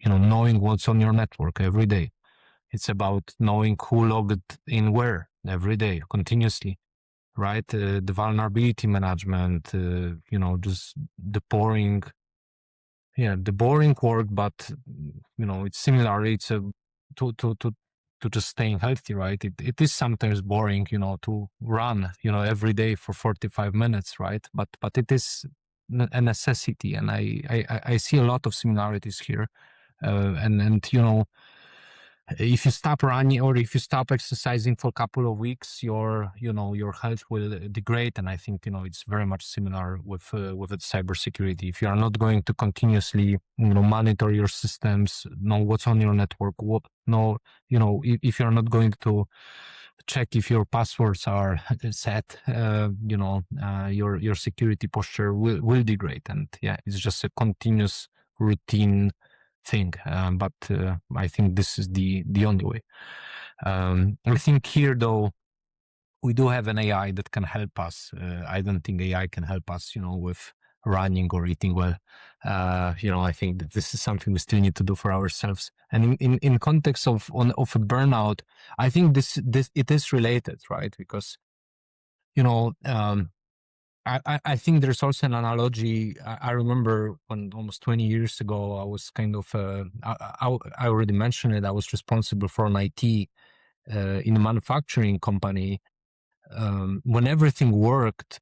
knowing what's on your network every day. It's about knowing who logged in where every day, continuously, right? The vulnerability management, just the boring, the boring work, but it's similar. It's a to just staying healthy, right? It is sometimes boring, to run, every day for 45 minutes, right? But it is a necessity, and I see a lot of similarities here, and if you stop running or if you stop exercising for a couple of weeks, your health will degrade. And I think it's very much similar with cybersecurity. If you are not going to continuously monitor your systems, know what's on your network, if you're not going to check if your passwords are set, your security posture will degrade. And yeah, it's just a continuous routine thing, but I think this is the only way. I think here, though, we do have an AI that can help us. I don't think AI can help us, with running or eating well. I think that this is something we still need to do for ourselves. And in context of a burnout, I think this it is related, right? Because I think there's also an analogy. I remember when almost 20 years ago, I was kind of, I already mentioned it, I was responsible for an IT in a manufacturing company. When everything worked,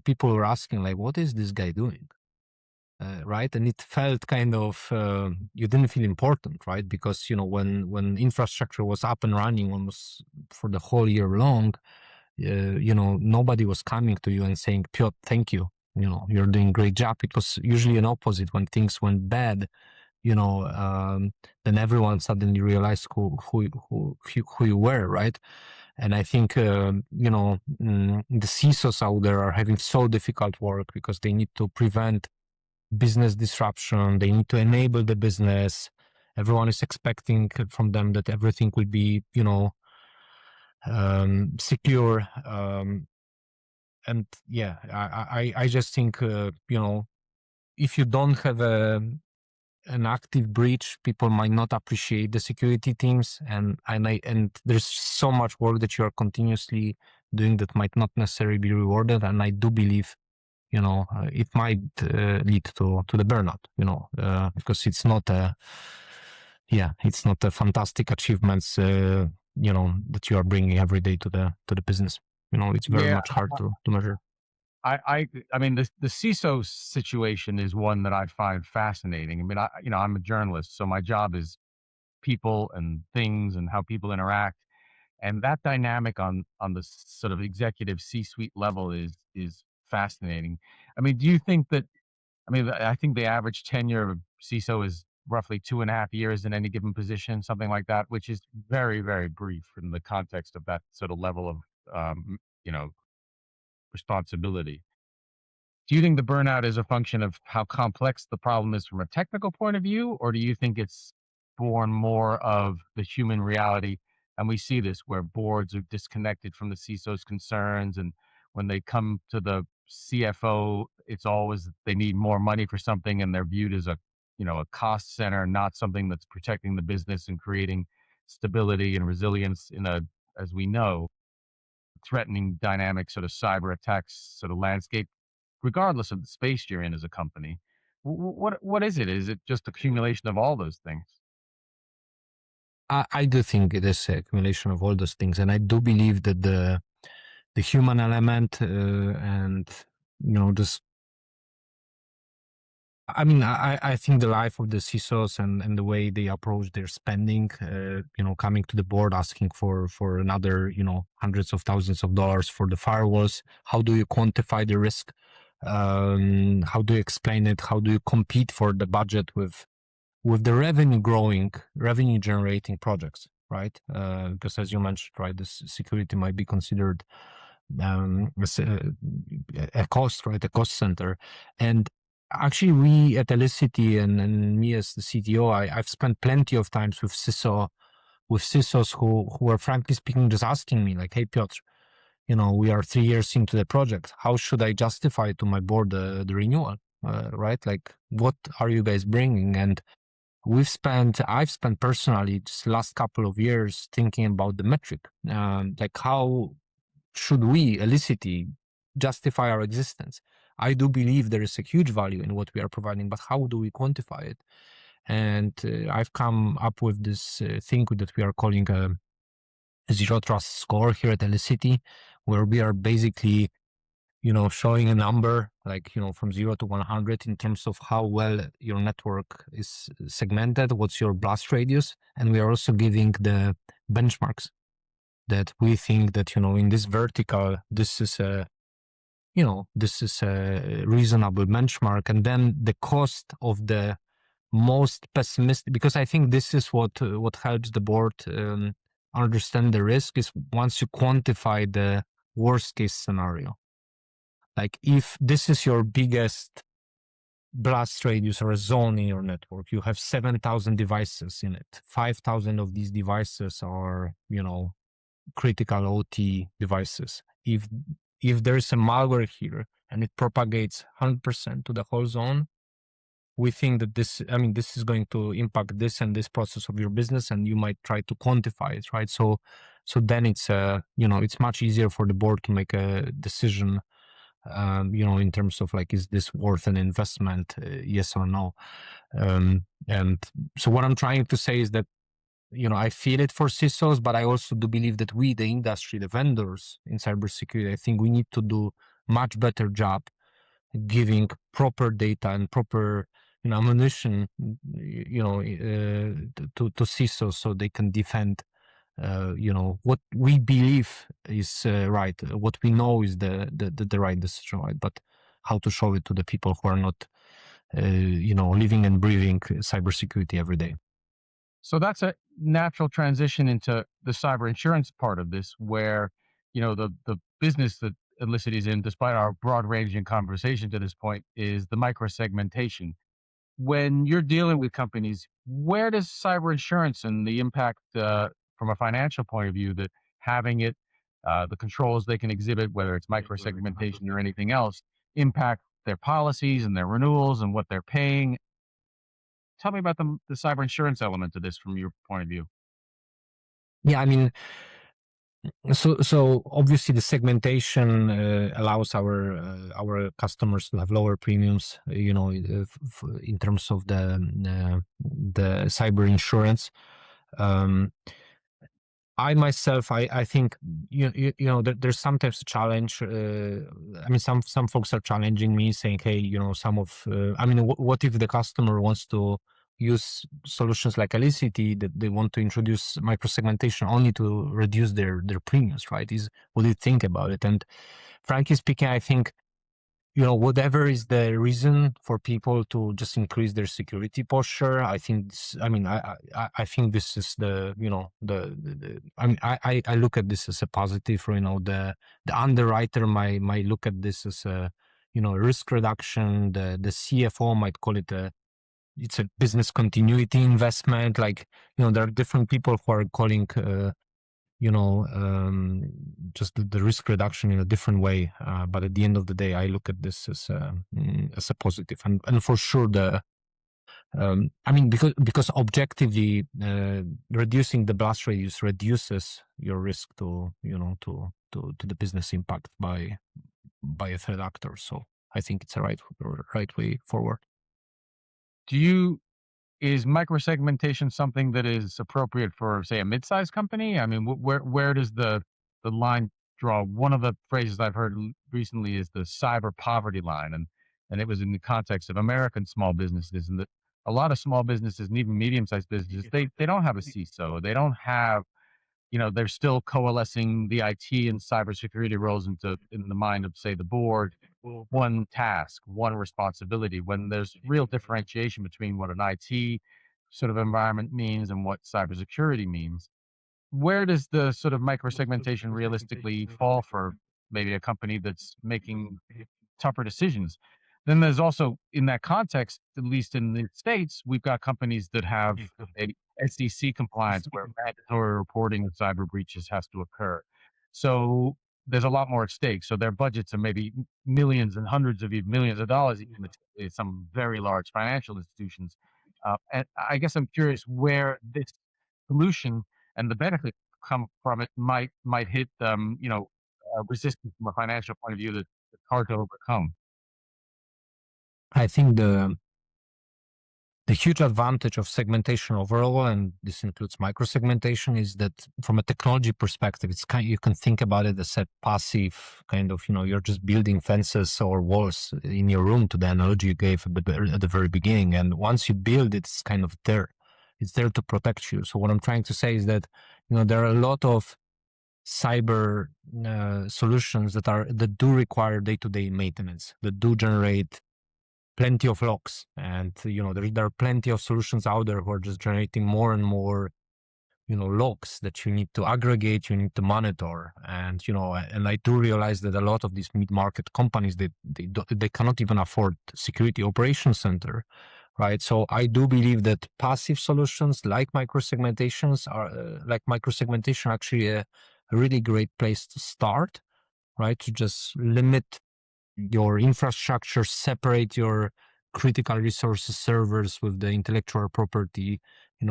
people were asking, like, what is this guy doing? Right? And it felt kind of, you didn't feel important, right? Because, when infrastructure was up and running almost for the whole year long, nobody was coming to you and saying, Piotr, thank you. You're doing a great job. It was usually an opposite. When things went bad, then everyone suddenly realized who you were, right? And I think, the CISOs out there are having so difficult work because they need to prevent business disruption. They need to enable the business. Everyone is expecting from them that everything will be, secure. And yeah, I just think, if you don't have an active breach, people might not appreciate the security teams, and there's so much work that you are continuously doing that might not necessarily be rewarded. And I do believe, it might lead to the burnout, because it's not a fantastic achievements, that you are bringing every day to the business. It's very Yeah, much hard to measure. I mean, the CISO situation is one that I find fascinating. I mean, I'm a journalist, so my job is people and things and how people interact, and that dynamic on the sort of executive C-suite level is fascinating. I mean, do you think that? I mean, I think the average tenure of CISO is roughly 2.5 years in any given position, something like that, which is very, very brief in the context of that sort of level of responsibility. Do you think the burnout is a function of how complex the problem is from a technical point of view, or do you think it's born more of the human reality? And we see this where boards are disconnected from the CISO's concerns, and when they come to the CFO, it's always they need more money for something, and they're viewed as a cost center, not something that's protecting the business and creating stability and resilience in a, as we know, threatening dynamic sort of cyber attacks sort of landscape, regardless of the space you're in as a company. What is it? Is it just accumulation of all those things? I do think it is a accumulation of all those things, and I do believe that the human element, and just, I mean, I think the life of the CISOs and the way they approach their spending, coming to the board asking for another, hundreds of thousands of dollars for the firewalls. How do you quantify the risk? How do you explain it? How do you compete for the budget with the revenue generating projects, right? Because as you mentioned, right, this security might be considered as a cost, right, a cost center. And actually, we at Elisity and me as the CTO, I've spent plenty of times with CISO with CISOs who are frankly speaking just asking me like, hey, Piotr, we are 3 years into the project. How should I justify to my board the renewal? Right? Like, what are you guys bringing? And I've spent personally just the last couple of years thinking about the metric. Like, how should we, Elisity, justify our existence? I do believe there is a huge value in what we are providing, but how do we quantify it? And I've come up with this thing that we are calling a zero trust score here at Elisity, where we are basically showing a number like, from 0 to 100 in terms of how well your network is segmented, what's your blast radius. And we are also giving the benchmarks that we think that, in this vertical, this is a reasonable benchmark. And then the cost of the most pessimistic, because I think this is what helps the board understand the risk, is once you quantify the worst case scenario. Like, if this is your biggest blast radius or a zone in your network, you have 7,000 devices in it. 5,000 of these devices are, critical OT devices. If there's a malware here and it propagates 100% to the whole zone, we think that this is going to impact this and this process of your business, and you might try to quantify it, right? So then it's it's much easier for the board to make a decision, in terms of like, is this worth an investment, yes or no? And so what I'm trying to say is that, I feel it for CISOs, but I also do believe that we, the industry, the vendors in cybersecurity, I think we need to do much better job giving proper data and proper ammunition, to CISOs, so they can defend what we believe is right, what we know is the right decision, right? But how to show it to the people who are not living and breathing cybersecurity every day. So that's a natural transition into the cyber insurance part of this, where the business that Elicity is in, despite our broad ranging conversation to this point, is the micro-segmentation. When you're dealing with companies, where does cyber insurance and the impact from a financial point of view that having it, the controls they can exhibit, whether it's micro-segmentation or anything else, impact their policies and their renewals and what they're paying? Tell me about the cyber insurance element of this from your point of view. Yeah, I mean, so obviously the segmentation allows our customers to have lower premiums, in terms of the cyber insurance. I myself, I think, there's sometimes a challenge. Some folks are challenging me, saying, "Hey, what if the customer wants to use solutions like Elicity, that they want to introduce microsegmentation only to reduce their premiums, right? What do you think about it?" And frankly speaking, I think, whatever is the reason for people to just increase their security posture, I think, I think this is I look at this as a positive. The underwriter might look at this as a, risk reduction. The CFO might call it it's a business continuity investment. Like, there are different people who are calling, just the risk reduction in a different way. But at the end of the day, I look at this as a positive, and for sure because objectively, reducing the blast radius reduces your risk to the business impact by a threat actor. So I think it's a right way forward. Is microsegmentation something that is appropriate for, say, a mid-sized company? I mean, where does the line draw? One of the phrases I've heard recently is the cyber poverty line, and it was in the context of American small businesses, and that a lot of small businesses and even medium-sized businesses, they don't have a CISO, they don't have, they're still coalescing the IT and cybersecurity roles in the mind of, say, the board, one task, one responsibility, when there's real differentiation between what an IT sort of environment means and what cybersecurity means. Where does the sort of microsegmentation realistically fall for maybe a company that's making tougher decisions? then there's also, in that context, at least in the States, we've got companies that have a SEC compliance where mandatory reporting of cyber breaches has to occur. So there's a lot more at stake. So their budgets are maybe millions and hundreds of even millions of dollars, even at some very large financial institutions. And I guess I'm curious where this solution and the benefit come from it might hit resistance from a financial point of view that's hard to overcome. I think the huge advantage of segmentation overall, and this includes microsegmentation, is that from a technology perspective, it's you can think about it as a passive kind of, you're just building fences or walls in your room, to the analogy you gave at the very beginning. And once you build it, it's kind of there. It's there to protect you. So what I'm trying to say is that, there are a lot of cyber solutions that do require day-to-day maintenance, that do generate plenty of logs, and there are plenty of solutions out there who are just generating more and more logs that you need to aggregate, you need to monitor. And and I do realize that a lot of these mid-market companies, they cannot even afford security operations center, right? So I do believe that passive solutions like microsegmentations are actually a really great place to start, right? To just limit your infrastructure, separate your critical resources, servers with the intellectual property,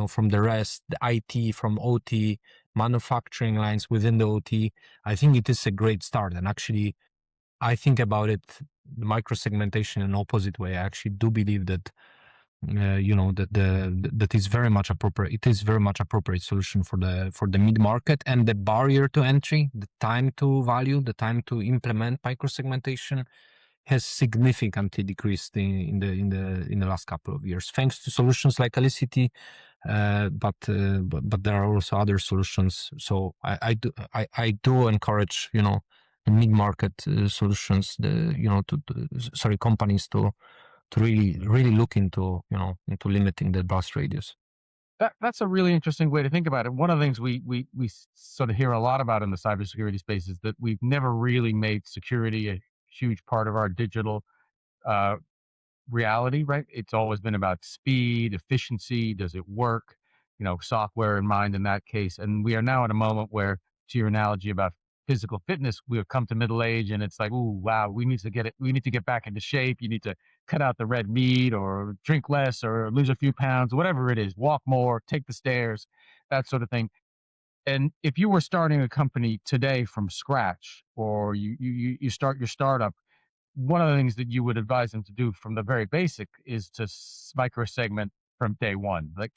from the rest, the IT from OT, manufacturing lines within the OT. I think it is a great start. And actually, I think about it, the microsegmentation in an opposite way. I actually do believe that, that is very much appropriate. It is very much appropriate solution for the mid market, and the barrier to entry, the time to value, the time to implement microsegmentation has significantly decreased in the last couple of years, thanks to solutions like Elisity, but there are also other solutions. So I do encourage the mid market solutions, companies to really look into limiting the blast radius. That's a really interesting way to think about it. One of the things we sort of hear a lot about in the cybersecurity space is that we've never really made security a huge part of our digital uh, reality, right? It's always been about speed, efficiency, does it work? Software in mind in that case. And we are now at a moment where, to your analogy about physical fitness, we have come to middle age and it's like, ooh, wow, we need to get back into shape. You need to cut out the red meat or drink less or lose a few pounds, whatever it is, walk more, take the stairs, that sort of thing. And if you were starting a company today from scratch, or you start your startup, one of the things that you would advise them to do from the very basic is to micro segment from day one. Like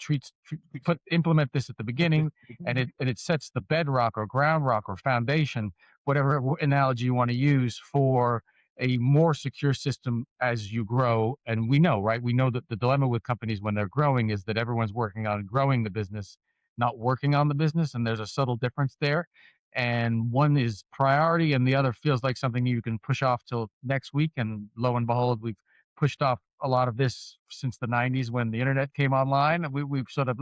implement this at the beginning, and it sets the bedrock or ground rock or foundation, whatever analogy you want to use, for a more secure system as you grow. And we know, right? We know that the dilemma with companies when they're growing is that everyone's working on growing the business, not working on the business, and there's a subtle difference there. And one is priority and the other feels like something you can push off till next week. And lo and behold, we've pushed off a lot of this since the 90s when the internet came online. And we've sort of,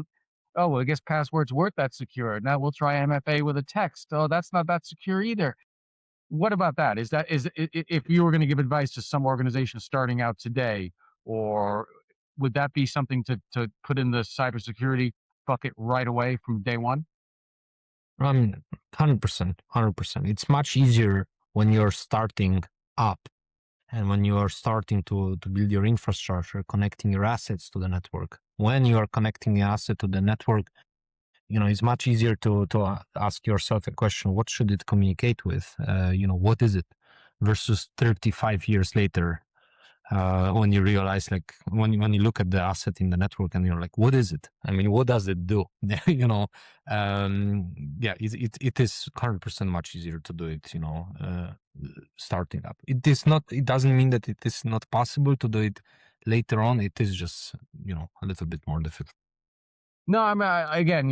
oh, well, I guess passwords weren't that secure. Now we'll try MFA with a text. Oh, that's not that secure either. What about that? If you were going to give advice to some organization starting out today, or would that be something to put in the cybersecurity bucket right away from day one? 100%, 100%. It's much easier when you're starting up and when you are starting to build your infrastructure, connecting your assets to the network. When you are connecting the asset to the network, it's much easier to ask yourself a question: what should it communicate with? What is it? Versus 35 years later, when you realize, like, when you look at the asset in the network and you're like, what is it? I mean, what does it do? Yeah, it is 100% much easier to do it, starting up. It doesn't mean that it is not possible to do it later on. It is just, a little bit more difficult. No, I mean, again,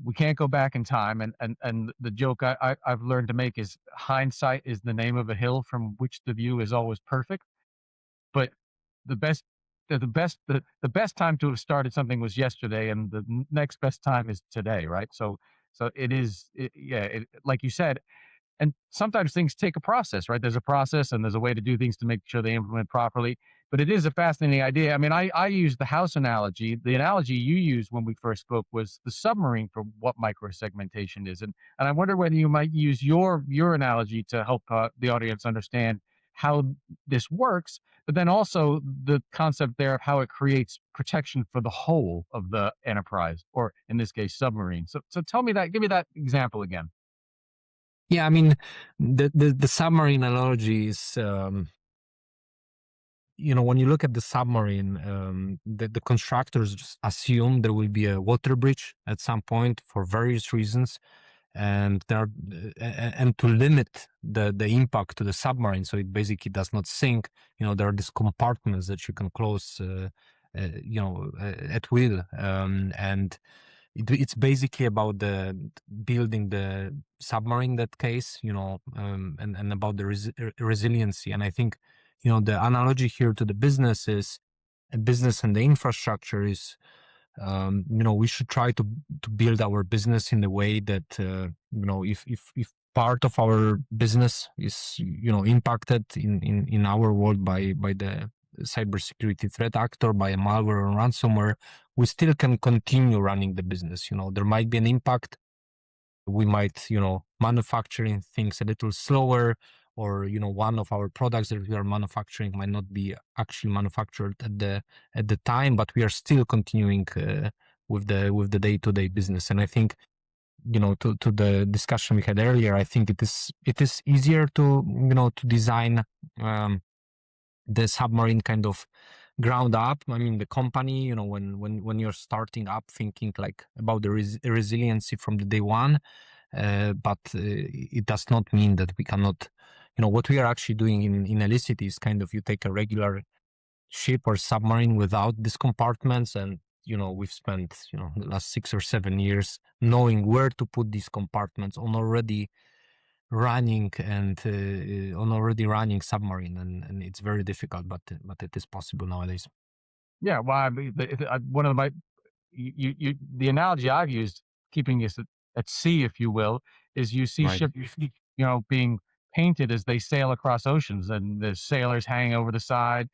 we can't go back in time, and the joke I've learned to make is hindsight is the name of a hill from which the view is always perfect. But the best, the best time to have started something was yesterday, and the next best time is today, right? So it is, like you said, And sometimes things take a process, right? There's a process and there's a way to do things to make sure they implement properly. But it is a fascinating idea. I mean, I use the house analogy. The analogy you used when we first spoke was the submarine for what microsegmentation is. And I wonder whether you might use your analogy to help the audience understand how this works, but then also the concept there of how it creates protection for the whole of the enterprise, or in this case, submarine. So tell me that, give me that example again. Yeah, I mean, the submarine analogy is, when you look at the submarine, the constructors just assume there will be a water breach at some point for various reasons, and and to limit the impact to the submarine, so it basically does not sink. There are these compartments that you can close, at will, and it's basically about the building the submarine in that case, and about the resiliency. And I think, the analogy here to the business is a business and the infrastructure is, we should try to build our business in the way that, if part of our business is, impacted in our world by the cybersecurity threat actor, by a malware or ransomware, we still can continue running the business. There might be an impact. We might, manufacturing things a little slower, or, one of our products that we are manufacturing might not be actually manufactured at the time, but we are still continuing with the day-to-day business. And I think, to the discussion we had earlier, I think it is easier to design the submarine kind of ground up. I mean, the company, when you're starting up, thinking like about the resiliency from the day one, but it does not mean that we cannot, what we are actually doing in Elisity is kind of, you take a regular ship or submarine without these compartments, and we've spent the last 6 or 7 years knowing where to put these compartments on already running submarine, and it's very difficult, but it is possible nowadays. Yeah, well, I mean, one of my the analogy I've used, keeping us at sea, if you will, is you see Right. ships, being painted as they sail across oceans, and the sailors hanging over the side,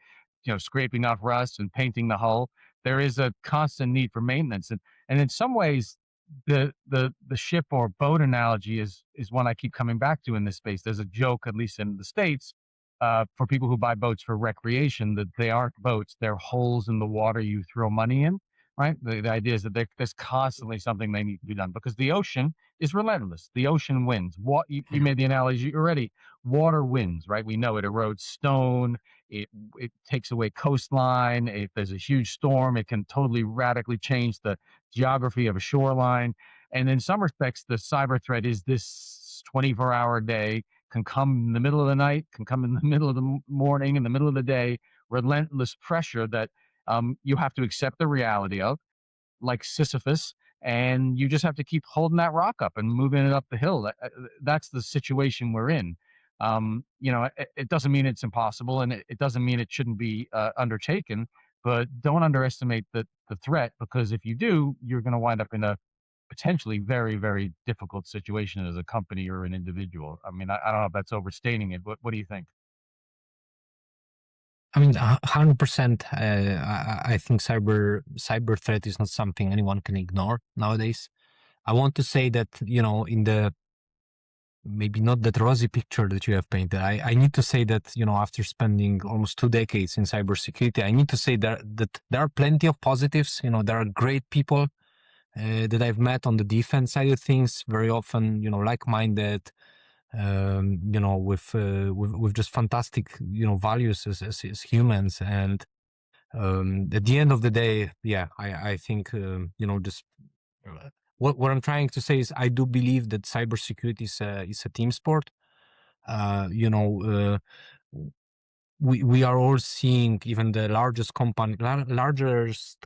scraping off rust and painting the hull. There is a constant need for maintenance, and in some ways, the ship or boat analogy is one I keep coming back to in this space. There's a joke, at least in the States, for people who buy boats for recreation, that they aren't boats; they're holes in the water you throw money in, right? The idea is that there's constantly something they need to be done, because the ocean is relentless. The ocean wins. What you made the analogy already. Water wins, right? We know it erodes stone. It takes away coastline. If there's a huge storm, it can totally radically change the geography of a shoreline. And in some respects, the cyber threat is this 24-hour day, can come in the middle of the night, can come in the middle of the morning, in the middle of the day, relentless pressure that you have to accept the reality of, like Sisyphus, and you just have to keep holding that rock up and moving it up the hill. That's the situation we're in. It doesn't mean it's impossible, and it doesn't mean it shouldn't be undertaken. But don't underestimate the threat, because if you do, you're going to wind up in a potentially very, very difficult situation as a company or an individual. I mean, I don't know if that's overstating it. What do you think? I mean, 100%. I think cyber threat is not something anyone can ignore nowadays. I want to say that, in the maybe not that rosy picture that you have painted, I need to say that, after spending almost 2 decades in cybersecurity, I need to say that there are plenty of positives. There are great people that I've met on the defense side of things, very often, like-minded, with just fantastic, values as humans. And at the end of the day, yeah, I think, just what I'm trying to say is, I do believe that cybersecurity is a team sport. Uh, you know, uh, we are all seeing even the largest competitors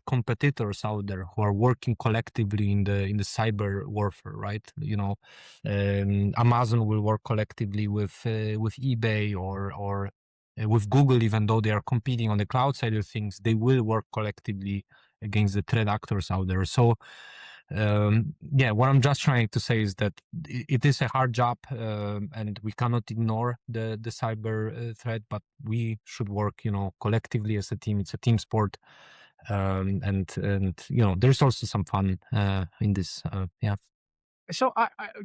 out there who are working collectively in the cyber warfare, right? Amazon will work collectively with eBay, or with Google. Even though they are competing on the cloud side of things, they will work collectively against the threat actors out there. So Yeah, what I'm just trying to say is that it is a hard job, and we cannot ignore the cyber threat, but we should work, collectively as a team. It's a team sport, and there's also some fun in this. Yeah. So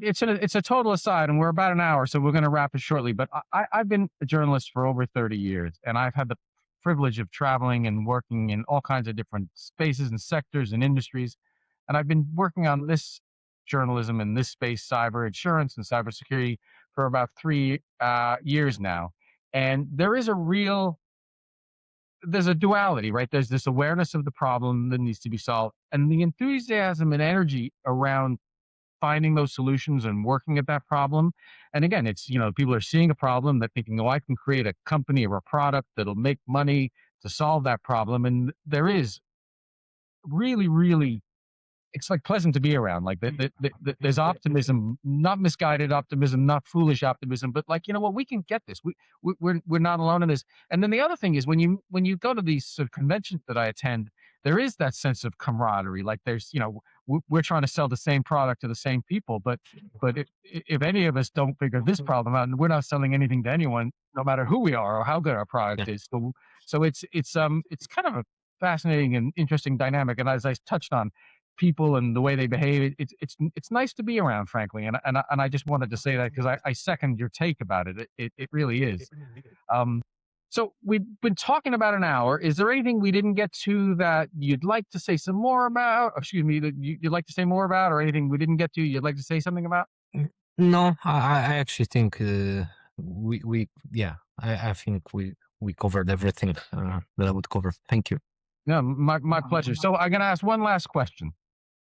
it's a total aside, and we're about an hour, so we're going to wrap it shortly. But I've been a journalist for over 30 years, and I've had the privilege of traveling and working in all kinds of different spaces and sectors and industries. And I've been working on this journalism in this space, cyber insurance and cybersecurity, for about 3 years now. And there's a duality, right? There's this awareness of the problem that needs to be solved, and the enthusiasm and energy around finding those solutions and working at that problem. And again, it's, people are seeing a problem, they're thinking, oh, I can create a company or a product that'll make money to solve that problem. And there is really, really, it's like pleasant to be around. Like there's optimism, not misguided optimism, not foolish optimism, but like, you know what, we can get this. We're not alone in this. And then the other thing is when you go to these sort of conventions that I attend, there is that sense of camaraderie. Like there's, we're trying to sell the same product to the same people, but if any of us don't figure this problem out, and we're not selling anything to anyone, no matter who we are or how good our product is. So it's kind of a fascinating and interesting dynamic. And as I touched on, people and the way they behave, it's nice to be around, frankly. And I just wanted to say that because I second your take about it. It really is. So we've been talking about an hour. Is there anything we didn't get to that you'd like to say some more about? Excuse me, that you'd like to say more about, or anything we didn't get to you'd like to say something about? No, I actually think I think we covered everything that I would cover. Thank you. No, my pleasure. So I'm going to ask one last question.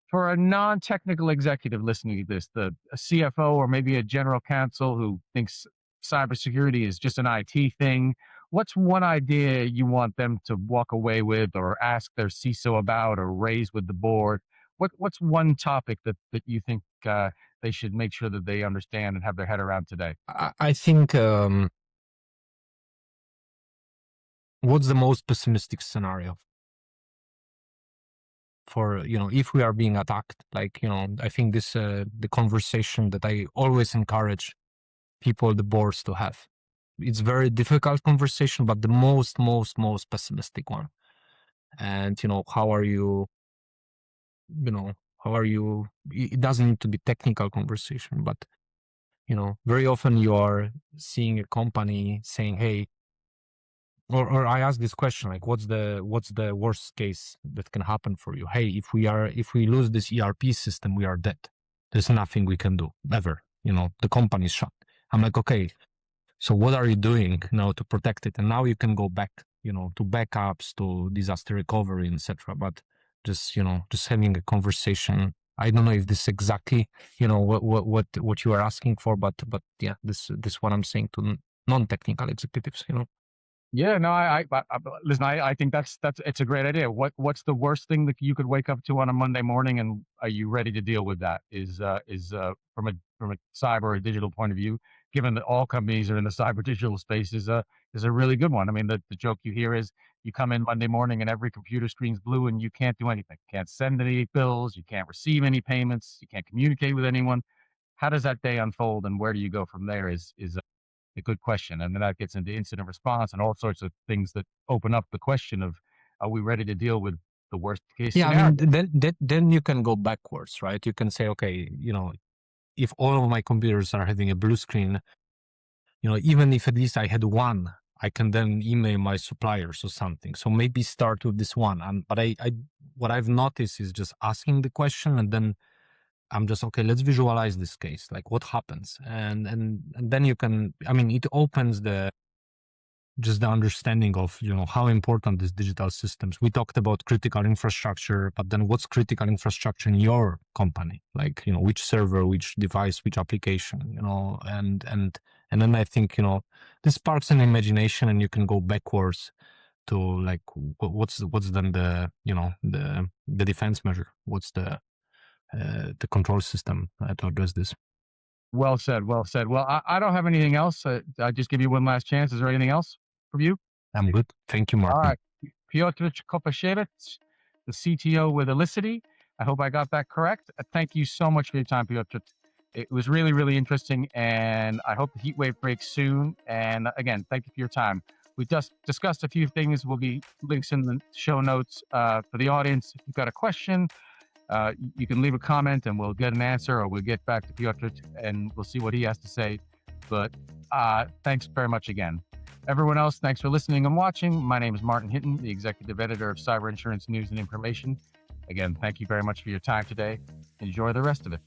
For a non-technical executive listening to this, a CFO or maybe a general counsel who thinks cybersecurity is just an IT thing, what's one idea you want them to walk away with or ask their CISO about or raise with the board? What's one topic that you think they should make sure that they understand and have their head around today? I think what's the most pessimistic scenario for, if we are being attacked? Like, I think this the conversation that I always encourage people, the boards, to have. It's very difficult conversation, but the most pessimistic one. And how are you it doesn't need to be technical conversation, but very often you are seeing a company saying, hey, or I ask this question, like, what's the worst case that can happen for you? Hey, if we lose this ERP system, we are dead. There's nothing we can do ever. The company is shut. I'm like, okay, so what are you doing now to protect it? And now you can go back, to backups, to disaster recovery, etc. But just having a conversation. I don't know if this is exactly, what you are asking for, but yeah, this what I'm saying to non-technical executives. Yeah, no, I listen. I think that's it's a great idea. What's the worst thing that you could wake up to on a Monday morning, and are you ready to deal with that? Is from a cyber or digital point of view, given that all companies are in the cyber digital space, is a really good one. I mean, the joke you hear is you come in Monday morning and every computer screen's blue and you can't do anything. Can't send any bills, you can't receive any payments, you can't communicate with anyone. How does that day unfold, and where do you go from there? Is a good question. And then that gets into incident response and all sorts of things that open up the question of, are we ready to deal with the worst case scenario? I mean, then you can go backwards, right? You can say, okay, if all of my computers are having a blue screen, even if at least I had one, I can then email my suppliers or something. So maybe start with this one. But what I've noticed is just asking the question, and then I'm just, okay, let's visualize this case. Like, what happens? And then you can, I mean, it opens the understanding of, how important is digital systems. We talked about critical infrastructure, but then what's critical infrastructure in your company? Like, which server, which device, which application, and then I think, this sparks an imagination, and you can go backwards to like, what's then the, the defense measure? What's the control system to address this? Well said. Well said. Well, I don't have anything else. I'll just give you one last chance. Is there anything else from you? I'm good. Thank you, Martin. All right. Piotr Kupisiewicz, the CTO with Elisity. I hope I got that correct. Thank you so much for your time, Piotr. It was really, really interesting, and I hope the heat wave breaks soon. And again, thank you for your time. We just discussed a few things. Will be links in the show notes for the audience. If you've got a question, you can leave a comment and we'll get an answer, or we'll get back to Piotr and we'll see what he has to say. But thanks very much again. Everyone else, thanks for listening and watching. My name is Martin Hinton, the executive editor of Cyber Insurance News and Information. Again, thank you very much for your time today. Enjoy the rest of it.